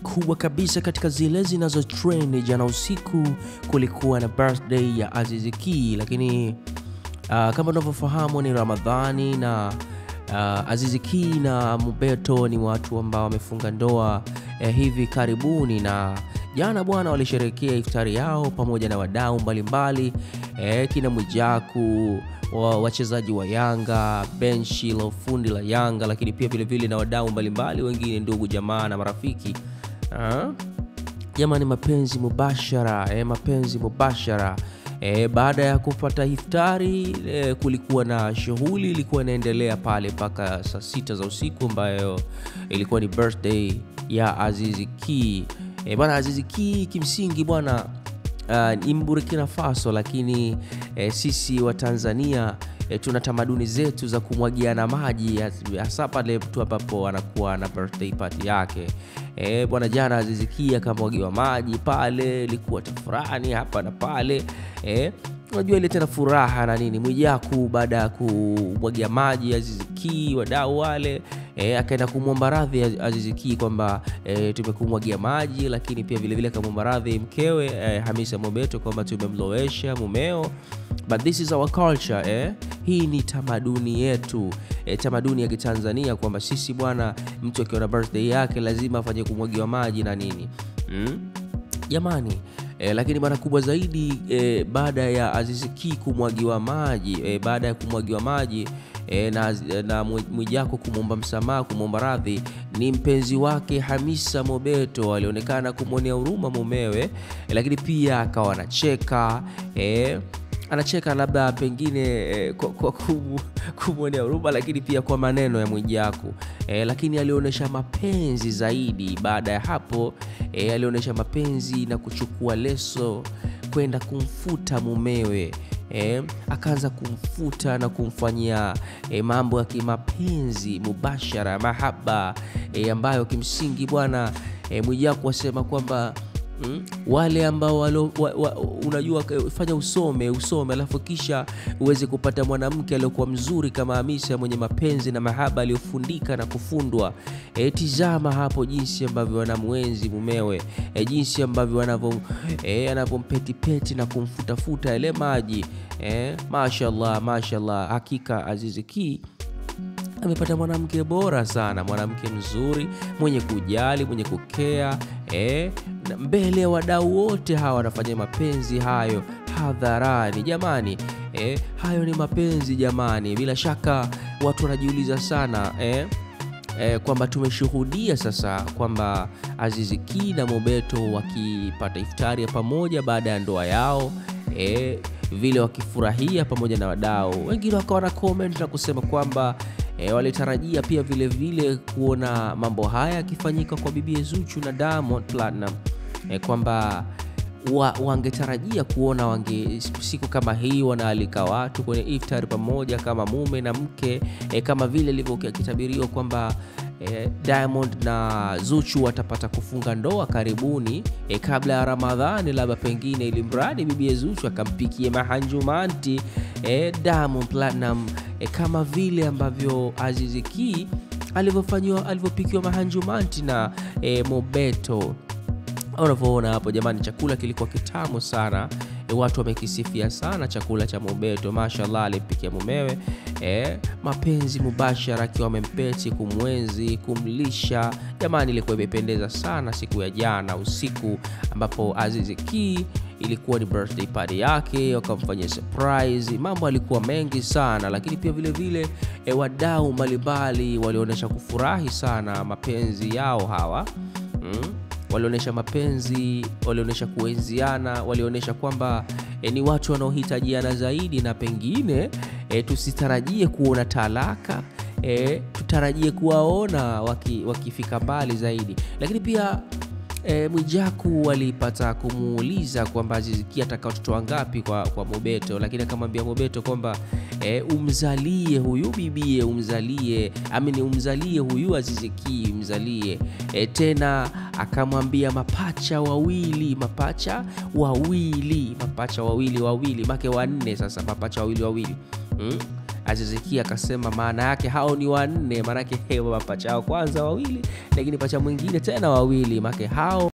kubwa kabisa katika zile zinazo trend. Jana usiku kulikuwa na birthday ya Aziz Ki, lakini kama unavyofahamu ni Ramadhani na Aziz Ki na Mobeto ni watu ambao wamefunga ndoa hivi karibuni, na jana bwana walisherehekea iftari yao pamoja na wadau mbalimbali kina Mwijaku, wachezaji wa Yanga, benchi la ufundi la Yanga, lakini pia vile vile na wadau mbalimbali wengine, ndugu jamaa na marafiki. Jamani, mapenzi mubashara, mapenzi mubashara. Baada ya kupata iftari kulikuwa na shughuli ilikuwa inaendelea pale mpaka saa 6 za usiku, ambayo ilikuwa ni birthday ya Aziz Ki. Bwana Aziz Ki kimsingi bwana ni Burkina Faso, lakini sisi wa Tanzania tuna tamaduni zetu za kumwagiana maji, hasa pale tu ambapo anakuwa na birthday party yake. Bwana jana Aziz Ki akamwagiwa maji pale, ilikuwa tafurani hapa na pale. Unajua ile tena furaha na nini. Mwijaku baada ya kumwagia maji Aziz Ki, wadau wale akaenda kumwomba radhi Aziz Ki kwamba tumekumwagia maji, lakini pia vile vile akamwomba radhi mkewe Hamisa Mobeto kwamba tumemlowesha mumeo. But this is our culture. Hii ni tamaduni yetu, tamaduni ya Kitanzania, kwamba sisi bwana, mtu akiwa na birthday yake lazima afanye kumwagiwa maji na nini. Jamani, lakini mara kubwa zaidi baada ya Aziz Ki kumwagiwa maji, baada ya kumwagiwa maji na Mwijaku kumwomba msamaha, kumwomba radhi, ni mpenzi wake Hamisa Mobeto alionekana kumwonea huruma mumewe, lakini pia akawa anacheka labda pengine kwa kumwonea huruma, lakini pia kwa maneno ya Mwijaku, lakini alionyesha mapenzi zaidi. Baada ya hapo alionyesha mapenzi na kuchukua leso kwenda kumfuta mumewe. Akaanza kumfuta na kumfanyia mambo ya kimapenzi mubashara, mahaba, ambayo kimsingi bwana Mwijaku wasema kwamba wale ambao unajua fanya usome alafu kisha uweze kupata mwanamke aliyokuwa mzuri kama Hamisa, mwenye mapenzi na mahaba aliyofundika na kufundwa. Tizama hapo jinsi ambavyo wanamuenzi mumewe, jinsi ambavyo anavompeti na kumfutafuta ile maji. Mashallah, hakika Aziz Ki amepata mwanamke bora sana, mwanamke mzuri, mwenye kujali, mwenye kukea, mbele ya wadau wote hawa wanafanya mapenzi hayo hadharani. Jamani, hayo ni mapenzi jamani. Bila shaka watu wanajiuliza sana kwamba tumeshuhudia sasa kwamba Aziz Ki na Mobeto wakipata iftari pamoja baada ya ndoa yao, vile wakifurahia pamoja na wadau. Wengine wakawa na comment na kusema kwamba walitarajia pia vile vile kuona mambo haya yakifanyika kwa bibi Zuchu na Diamond Platinum, kwamba wangetarajia kuona siku kama hii wanaalika watu kwenye iftari pamoja kama mume na mke, kama vile ilivyokuwa kitabiriwa kwamba Diamond na Zuchu watapata kufunga ndoa karibuni, kabla ya Ramadhani, labda pengine ili mradi bibi Zuchu akampikie mahanjumanti Diamond Platinum, kama vile ambavyo Aziz Ki alivyopikiwa mahanjumanti na Mobeto. Unavyoona hapo jamani, chakula kilikuwa kitamu sana. Watu wamekisifia sana chakula cha Mobeto. Mashallah, alipikia mumewe mapenzi mubashara, akiwa amempeti, kumwenzi, kumlisha. Jamani, ilikuwa imependeza sana siku ya jana usiku, ambapo Aziz Ki ilikuwa ni birthday party yake, wakamfanyia surprise. Mambo alikuwa mengi sana, lakini pia vile vile wadau mbalimbali walionyesha kufurahi sana mapenzi yao hawa. Walionyesha mapenzi, walionyesha kuenziana, walionyesha kwamba ni watu wanaohitajiana zaidi, na pengine tusitarajie kuona talaka, tutarajie kuwaona wakifika mbali zaidi. Lakini pia Mwijaku walipata kumuuliza kwamba Aziz Ki ataka watoto wangapi kwa Mobeto, lakini akamwambia Mobeto kwamba umzalie huyu bibie, umzalie huyu Aziz Ki, umzalie. Tena akamwambia mapacha wawili, make wanne sasa, mapacha wawili. Aziz Ki akasema maana yake hao ni wanne, maana yake mapacha wa kwanza wawili, lakini pacha mwingine tena wawili, maana hao